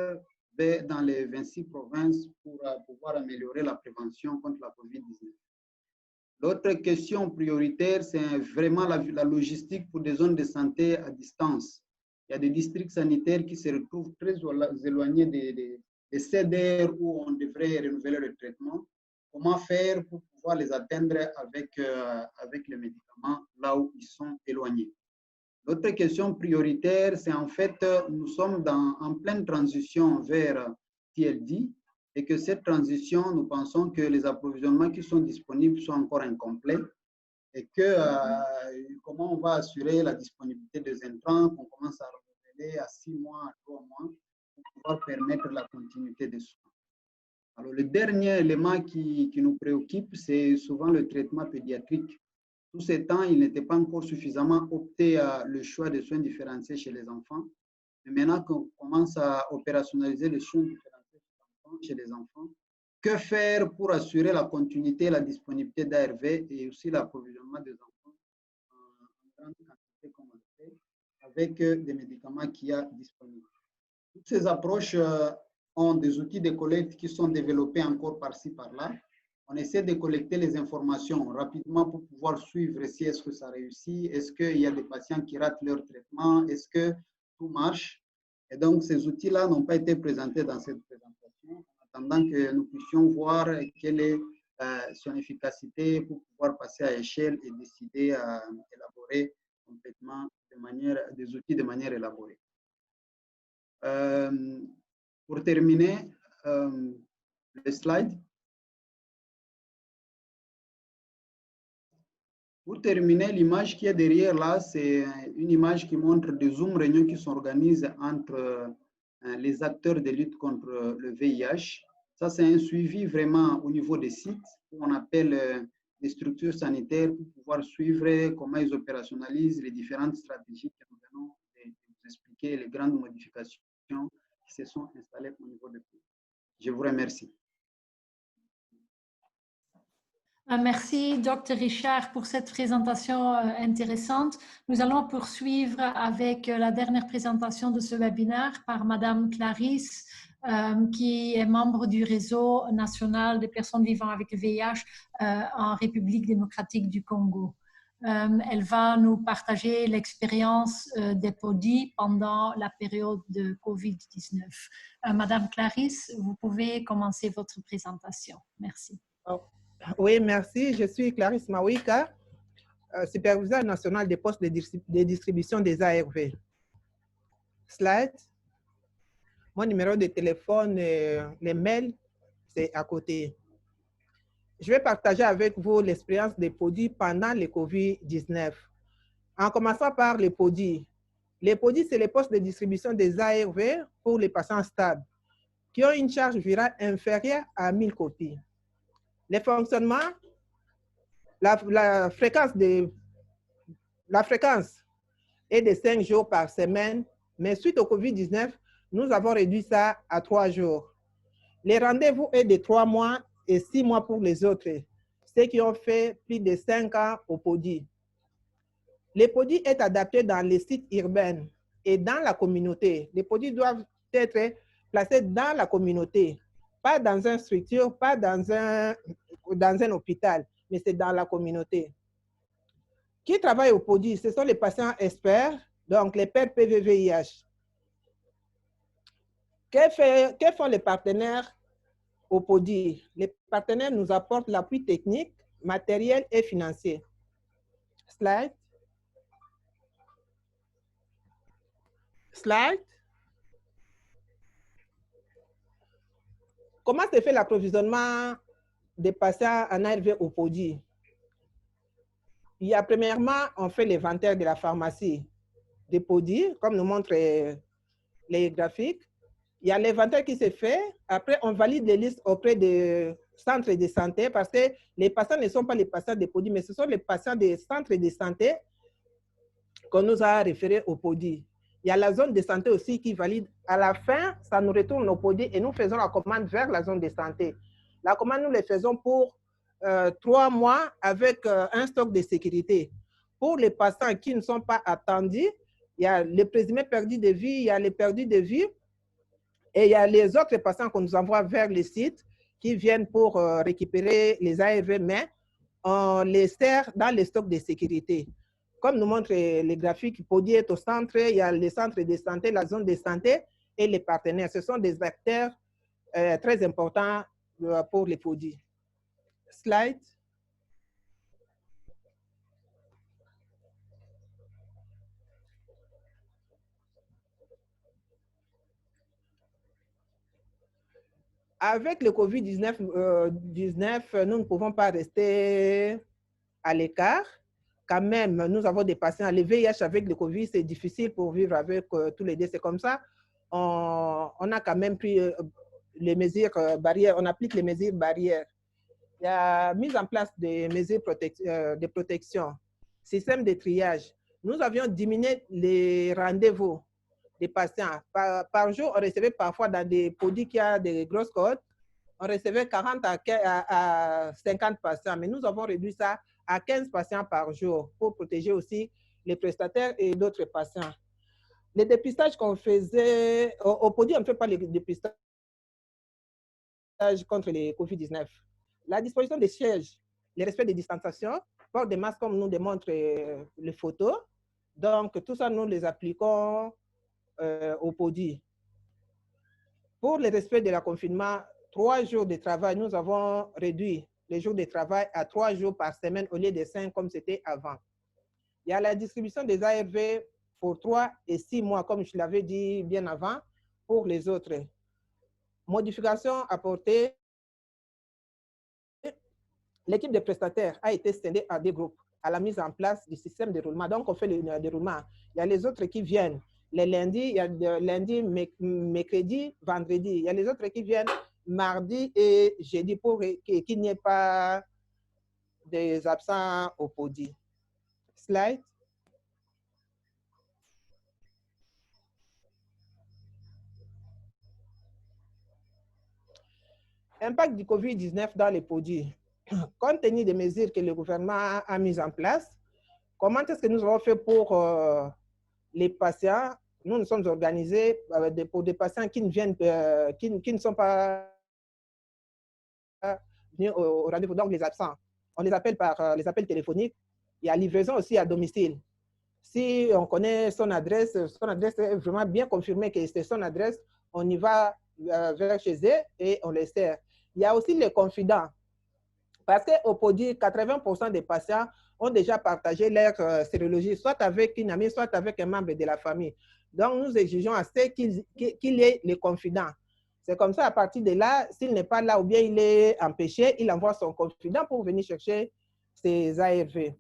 dans les 26 provinces pour pouvoir améliorer la prévention contre la COVID-19. L'autre question prioritaire, c'est vraiment la logistique pour des zones de santé à distance. Il y a des districts sanitaires qui se retrouvent très éloignés des CDR où on devrait renouveler le traitement. Comment faire pour pouvoir les atteindre avec les médicaments là où ils sont éloignés? L'autre question prioritaire, c'est en fait, nous sommes en pleine transition vers TLD et que cette transition, nous pensons que les approvisionnements qui sont disponibles sont encore incomplets et que comment on va assurer la disponibilité des intrants qu'on commence à renouveler à 6 mois, à 3 mois pour pouvoir permettre la continuité des soins. Alors, le dernier élément qui nous préoccupe, c'est souvent le traitement pédiatrique. Tout ce temps, il n'était pas encore suffisamment opté à le choix des soins différenciés chez les enfants. Mais maintenant qu'on commence à opérationnaliser les soins différenciés chez les enfants, que faire pour assurer la continuité et la disponibilité d'ARV et aussi l'approvisionnement des enfants en grande quantité, comme on le fait, avec des médicaments qu'il y a disponibles. Toutes ces approches ont des outils de collecte qui sont développés encore par-ci, par-là. On essaie de collecter les informations rapidement pour pouvoir suivre si est-ce que ça réussit, est-ce qu'il y a des patients qui ratent leur traitement, est-ce que tout marche. Et donc, ces outils-là n'ont pas été présentés dans cette présentation, en attendant que nous puissions voir quelle est son efficacité pour pouvoir passer à échelle et décider à élaborer complètement des outils de manière élaborée. Pour terminer, le slide. Pour terminer, l'image qui est derrière là, c'est une image qui montre des Zoom réunions qui sont organisées entre les acteurs de lutte contre le VIH. Ça, c'est un suivi vraiment au niveau des sites où on appelle les structures sanitaires pour pouvoir suivre comment ils opérationnalisent les différentes stratégies que nous venons de vous expliquer, les grandes modifications qui se sont installées au niveau des pays. Je vous remercie. Merci, Dr. Richard, pour cette présentation intéressante. Nous allons poursuivre avec la dernière présentation de ce webinaire par Madame Clarisse, qui est membre du réseau national des personnes vivant avec le VIH en République démocratique du Congo. Elle va nous partager l'expérience des PODI pendant la période de COVID-19. Madame Clarisse, vous pouvez commencer votre présentation. Merci. Oui, merci. Je suis Clarisse Mawika, superviseur national des postes de distribution des ARV. Slide. Mon numéro de téléphone, les mails, c'est à côté. Je vais partager avec vous l'expérience des PODI pendant le COVID-19. En commençant par les PODI. Les PODI, c'est les postes de distribution des ARV pour les patients stables qui ont une charge virale inférieure à 1000 copies. Les fonctionnements, la fréquence est de 5 jours par semaine, mais suite au COVID-19, nous avons réduit ça à 3 jours. Les rendez-vous est de 3 mois et 6 mois pour les autres, ceux qui ont fait plus de 5 ans au PODI. Les PODI est adapté dans les sites urbains et dans la communauté. Les PODI doivent être placés dans la communauté, pas dans une structure, pas dans un hôpital, mais c'est dans la communauté. Qui travaille au PODI? Ce sont les patients experts, donc les pairs PVVIH. Que font les partenaires au PODI? Les partenaires nous apportent l'appui technique, matériel et financier. Slide. Slide. Comment se fait l'approvisionnement des patients en ARV au PODI? Il y a premièrement, on fait l'inventaire de la pharmacie des PODI, comme nous montrent les graphiques. Il y a l'inventaire qui se fait. Après, on valide les listes auprès des centres de santé parce que les patients ne sont pas les patients des PODI, mais ce sont les patients des centres de santé qu'on nous a référés au PODI. Il y a la zone de santé aussi qui valide. À la fin, ça nous retourne au PODI et nous faisons la commande vers la zone de santé. La commande, nous les faisons pour 3 mois avec un stock de sécurité. Pour les patients qui ne sont pas attendus, il y a les présumés perdus de vie, il y a les perdus de vie et il y a les autres patients qu'on nous envoie vers les sites qui viennent pour récupérer les ARV, mais on les sert dans les stocks de sécurité. Comme nous montrent les graphiques, PODI est au centre, il y a les centres de santé, la zone de santé et les partenaires. Ce sont des acteurs très importants pour les PODI. Slide. Avec le COVID-19, nous ne pouvons pas rester à l'écart. Quand même, nous avons des patients. Le VIH avec le COVID, c'est difficile pour vivre avec tous les deux. C'est comme ça. On a quand même pris les mesures barrières. On applique les mesures barrières. Il y a mise en place des mesures de protection, système de triage. Nous avions diminué les rendez-vous des patients. Par jour, on recevait parfois dans des PODI qui a des grosses cohortes, on recevait 40 à 50 patients, mais nous avons réduit ça à 15 patients par jour pour protéger aussi les prestataires et d'autres patients. Les dépistages qu'on faisait, au PODI, on ne fait pas les dépistages contre les COVID-19. La disposition des sièges, le respect des distanciations, port des masques comme nous démontrent les photos. Donc, tout ça, nous les appliquons au PODI. Pour le respect de la confinement, 3 jours de travail, nous avons réduit les jours de travail à 3 jours par semaine au lieu de 5 comme c'était avant. Il y a la distribution des ARV pour 3 et 6 mois, comme je l'avais dit bien avant, pour les autres. Modification apportée, l'équipe de prestataires a été scindée à des groupes à la mise en place du système de roulement. Donc, on fait le déroulement. Il y a les autres qui viennent les lundis, il y a lundi, mercredi, vendredi. Il y a les autres qui viennent mardi et jeudi pour qu'il n'y ait pas des absents au PODI. Slide. Impact du COVID-19 dans les PODI. Compte tenu des mesures que le gouvernement a mises en place, comment est-ce que nous avons fait pour les patients? Nous nous sommes organisés pour des patients qui ne viennent, qui ne sont pas venus au rendez-vous, donc les absents. On les appelle par les appels téléphoniques. Il y a livraison aussi à domicile. Si on connaît son adresse est vraiment bien confirmée que c'est son adresse, on y va vers chez eux et on les sert. Il y a aussi les confidents. Parce qu'au PODI, 80% des patients ont déjà partagé leur sérologie, soit avec une amie, soit avec un membre de la famille. Donc, nous exigeons à ce qu'il y ait les confidents. C'est comme ça, à partir de là, s'il n'est pas là ou bien il est empêché, il envoie son confident pour venir chercher ses ARV.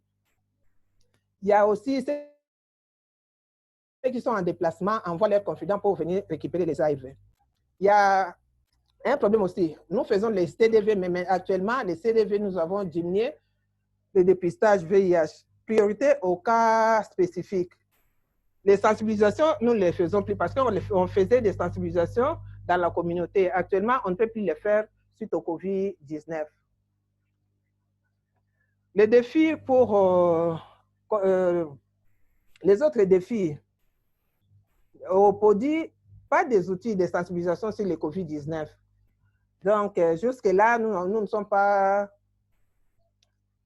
Il y a aussi ceux qui sont en déplacement, envoient leurs confidents pour venir récupérer les ARV. Il y a un problème aussi. Nous faisons les CDV, mais actuellement, les CDV, nous avons diminué le dépistage VIH. Priorité aux cas spécifiques. Les sensibilisations, nous ne les faisons plus parce qu'on faisait des sensibilisations dans la communauté. Actuellement, on ne peut plus les faire suite au COVID-19. Les défis pour les autres défis. Au PODI, pas des outils de sensibilisation sur le COVID-19. Donc, jusque-là, nous ne sommes pas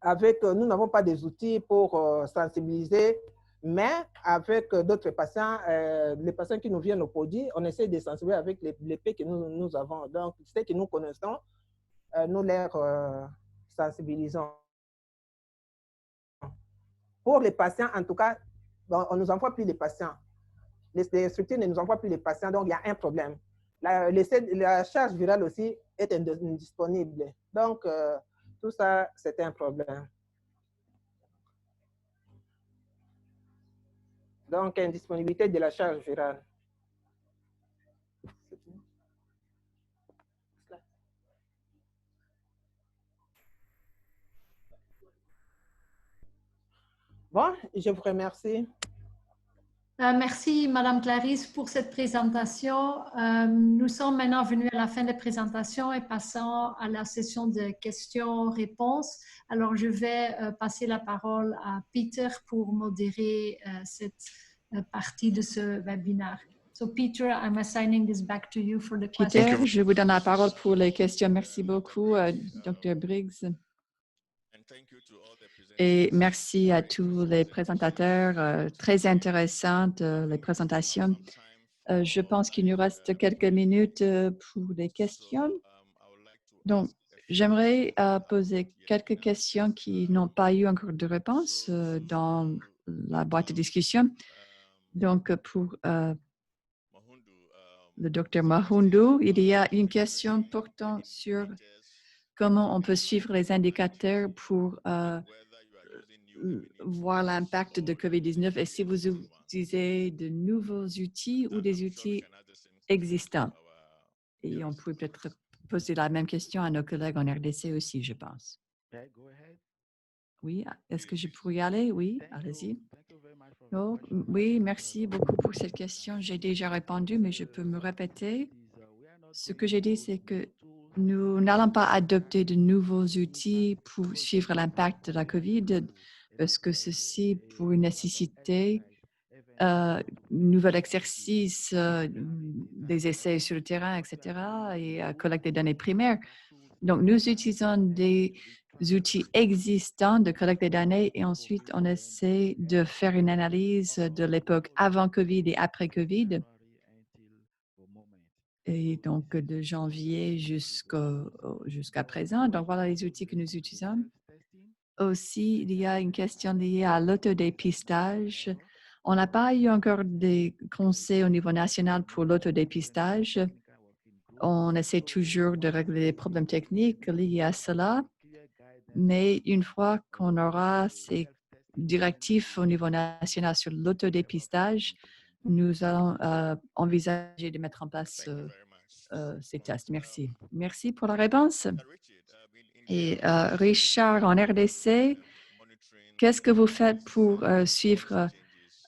nous n'avons pas des outils pour sensibiliser, mais avec d'autres patients, les patients qui nous viennent au PODI, on essaie de sensibiliser avec les pays que nous avons. Donc, ceux que nous connaissons, nous les sensibilisons. Pour les patients, en tout cas, on ne nous envoie plus les patients. les structures ne nous envoient plus les patients, donc il y a un problème. La charge virale aussi est indisponible. Donc, tout ça, c'est un problème. Donc, indisponibilité de la charge virale. Bon, je vous remercie. Merci, Madame Clarisse, pour cette présentation. Nous sommes maintenant venus à la fin de la présentation et passons à la session de questions-réponses. Alors, je vais passer la parole à Peter pour modérer cette partie de ce webinaire. So, Peter, I'm assigning this back to you for the questions. Peter, je vous donne la parole pour les questions. Merci beaucoup, Dr. Briggs. Et merci à tous les présentateurs, très intéressantes les présentations. Je pense qu'il nous reste quelques minutes pour les questions. Donc, j'aimerais poser quelques questions qui n'ont pas eu encore de réponse dans la boîte de discussion. Donc, pour le Dr. Mahundu, il y a une question portant sur comment on peut suivre les indicateurs pour voir l'impact de COVID-19 et si vous utilisez de nouveaux outils ou des outils existants. Et on pourrait peut-être poser la même question à nos collègues en RDC aussi, je pense. Oui, est-ce que je pourrais y aller? Oui, allez-y. Oh, oui, merci beaucoup pour cette question. J'ai déjà répondu, mais je peux me répéter. Ce que j'ai dit, c'est que nous n'allons pas adopter de nouveaux outils pour suivre l'impact de la COVID, parce que ceci, pour une nécessité, un nouvel exercice, des essais sur le terrain, etc., et collecte des données primaires. Donc, nous utilisons des outils existants de collecte des données et ensuite, on essaie de faire une analyse de l'époque avant COVID et après COVID. Et donc, de janvier jusqu'à présent. Donc, voilà les outils que nous utilisons. Aussi, il y a une question liée à l'autodépistage. On n'a pas eu encore des conseils au niveau national pour l'autodépistage. On essaie toujours de régler les problèmes techniques liés à cela. Mais une fois qu'on aura ces directives au niveau national sur l'autodépistage, nous allons envisager de mettre en place ces tests. Merci. Merci pour la réponse. Et Richard, en RDC, qu'est-ce que vous faites pour suivre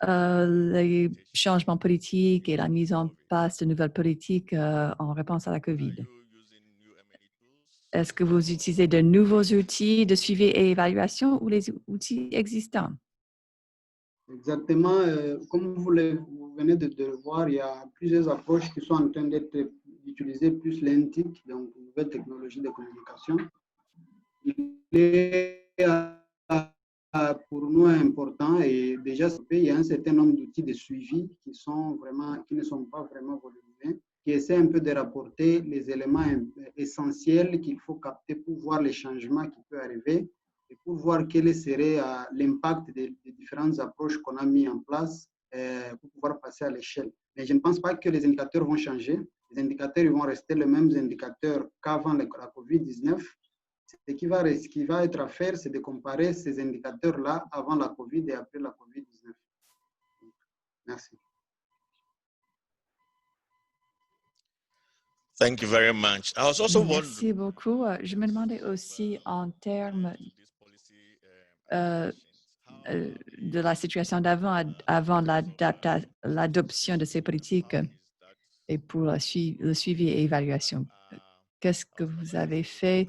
les changements politiques et la mise en place de nouvelles politiques en réponse à la COVID? Est-ce que vous utilisez de nouveaux outils de suivi et évaluation ou les outils existants? Exactement. Comme vous venez de le voir, il y a plusieurs approches qui sont en train d'être utilisées, plus l'INTIC, donc nouvelle technologie de communication. Il est pour nous important et déjà il y a un certain nombre d'outils de suivi qui ne sont pas vraiment volumineux, qui essaient un peu de rapporter les éléments essentiels qu'il faut capter pour voir les changements qui peuvent arriver et pour voir quel serait l'impact des différentes approches qu'on a mis en place pour pouvoir passer à l'échelle. Mais je ne pense pas que les indicateurs vont changer. Les indicateurs ils vont rester les mêmes indicateurs qu'avant la COVID-19. Ce qui va être à faire, c'est de comparer ces indicateurs-là avant la COVID et après la COVID-19. Merci. Thank you very much. I was also Merci beaucoup. Je me demandais aussi en termes de la situation d'avant, avant l'adoption de ces politiques et pour le suivi et évaluation. Qu'est-ce que vous avez fait?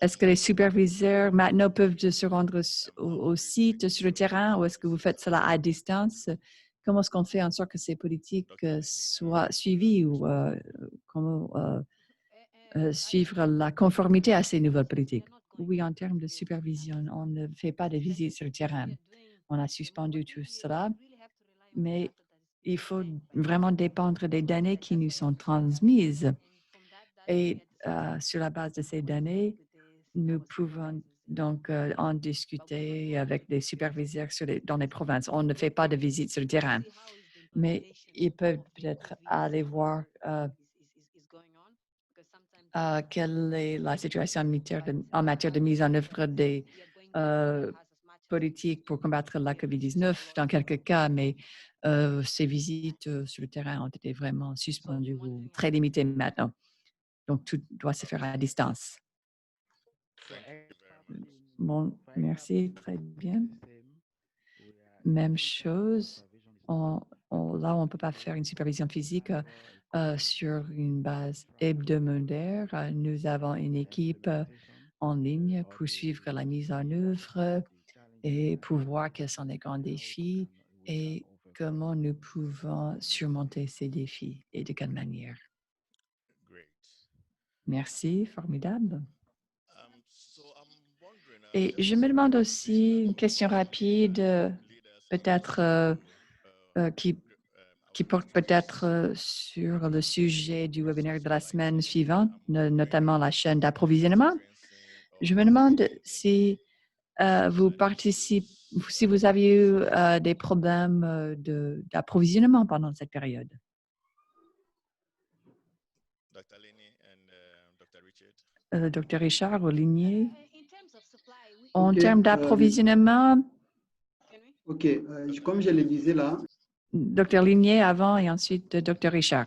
Est-ce que les superviseurs maintenant peuvent se rendre au site, sur le terrain, ou est-ce que vous faites cela à distance? Comment est-ce qu'on fait en sorte que ces politiques soient suivies ou comment suivre la conformité à ces nouvelles politiques? Oui, en termes de supervision, on ne fait pas de visites sur le terrain. On a suspendu tout cela, mais il faut vraiment dépendre des données qui nous sont transmises. Et sur la base de ces données, nous pouvons donc en discuter avec des superviseurs dans les provinces. On ne fait pas de visite sur le terrain. mais ils peuvent peut-être aller voir quelle est la situation en matière de mise en œuvre des politiques pour combattre la COVID-19 dans quelques cas, mais ces visites sur le terrain ont été vraiment suspendues ou très limitées maintenant. Donc, tout doit se faire à distance. Bon, merci, très bien. Même chose. Là, on ne peut pas faire une supervision physique sur une base hebdomadaire. Nous avons une équipe en ligne pour suivre la mise en œuvre et pour voir quels sont les grands défis et comment nous pouvons surmonter ces défis et de quelle manière. Merci, formidable. Et je me demande aussi une question rapide, peut-être qui porte peut-être sur le sujet du webinaire de la semaine suivante, notamment la chaîne d'approvisionnement. Je me demande si si vous avez eu des problèmes d'approvisionnement pendant cette période. Dr. Richard ou Ligné. En termes d'approvisionnement. OK. Comme je le disais là. Dr. Ligné avant et ensuite Dr. Richard.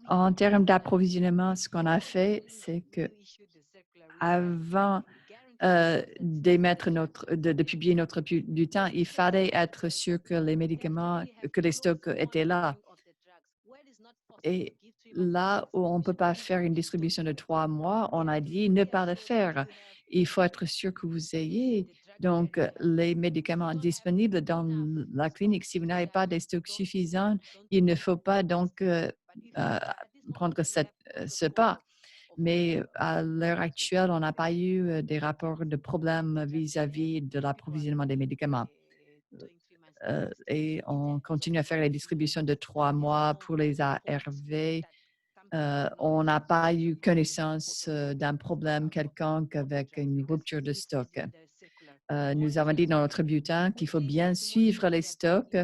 En termes d'approvisionnement, ce qu'on a fait, c'est que avant de publier notre bulletin, il fallait être sûr que les médicaments, que les stocks étaient là. Et là où on ne peut pas faire une distribution de 3 mois, on a dit ne pas le faire. Il faut être sûr que vous ayez donc les médicaments disponibles dans la clinique. Si vous n'avez pas des stocks suffisants, il ne faut pas donc prendre ce pas. Mais à l'heure actuelle, on n'a pas eu des rapports de problèmes vis-à-vis de l'approvisionnement des médicaments. Et on continue à faire les distributions de 3 mois pour les ARV. On n'a pas eu connaissance d'un problème quelconque avec une rupture de stock. Nous avons dit dans notre bulletin qu'il faut bien suivre les stocks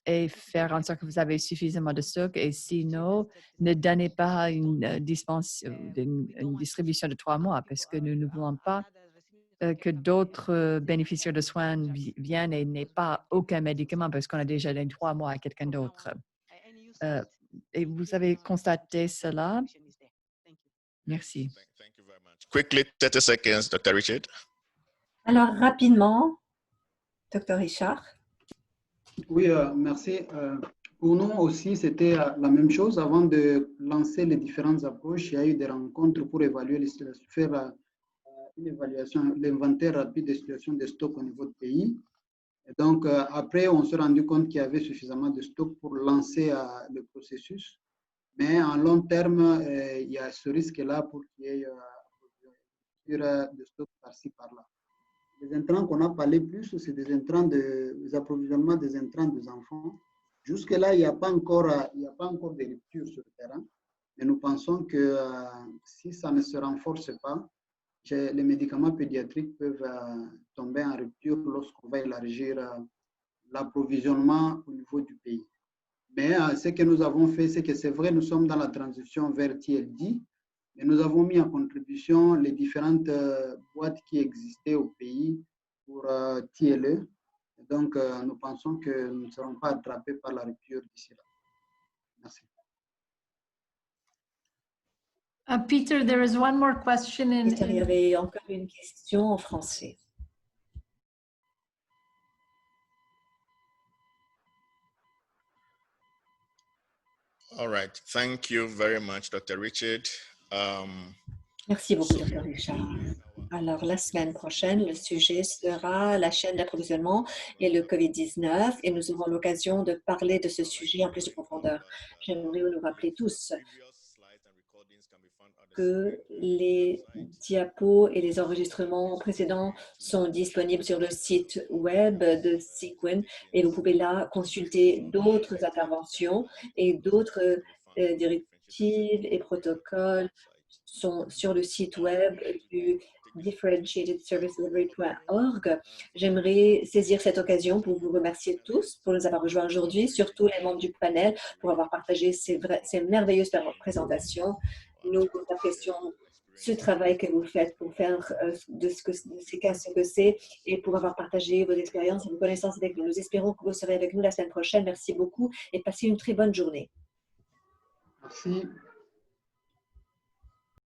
et faire en sorte que vous avez suffisamment de stock. Et sinon, ne donnez pas une distribution de 3 mois parce que nous ne voulons pas que d'autres bénéficiaires de soins viennent et n'aient pas aucun médicament parce qu'on a déjà donné 3 mois à quelqu'un d'autre. Et vous avez constaté cela? Merci. Quickly, 30 seconds, Dr. Richard. Alors, rapidement, Dr. Richard. Oui, merci. Pour nous aussi, c'était la même chose. Avant de lancer les différentes approches, il y a eu des rencontres pour évaluer faire une évaluation, l'inventaire rapide des situations de stock au niveau du pays. Et donc, après, on s'est rendu compte qu'il y avait suffisamment de stock pour lancer le processus. Mais en long terme, il y a ce risque-là pour qu'il y ait de stock par-ci, par-là. Les intrants qu'on a parlé plus, c'est des approvisionnements des intrants des enfants. Jusque-là, il n'y a pas encore de rupture sur le terrain. Mais nous pensons que si ça ne se renforce pas, les médicaments pédiatriques peuvent tomber en rupture lorsqu'on va élargir l'approvisionnement au niveau du pays. Mais ce que nous avons fait, c'est que c'est vrai, nous sommes dans la transition vers TLD, et nous avons mis en contribution les différentes boîtes qui existaient au pays pour TLE. Donc, nous pensons que nous ne serons pas attrapés par la rupture d'ici là. Merci. Peter, there is one more question Peter, il y avait encore une question en français. All right. Thank you very much, Dr. Richard. Merci beaucoup, Dr. Richard. Alors, la semaine prochaine, le sujet sera la chaîne d'approvisionnement et le COVID-19 et nous aurons l'occasion de parler de ce sujet en plus de profondeur. J'aimerais nous rappeler tous que les diapos et les enregistrements précédents sont disponibles sur le site web de Sequin et vous pouvez là consulter d'autres interventions et d'autres directives et protocoles sont sur le site web du differentiatedservicedelivery.org. J'aimerais saisir cette occasion pour vous remercier tous pour nous avoir rejoints aujourd'hui, surtout les membres du panel, pour avoir partagé ces merveilleuses présentations. Nous vous apprécions ce travail que vous faites pour faire de ces cas ce que c'est et pour avoir partagé vos expériences et vos connaissances avec nous. Nous espérons que vous serez avec nous la semaine prochaine. Merci beaucoup et passez une très bonne journée. Merci.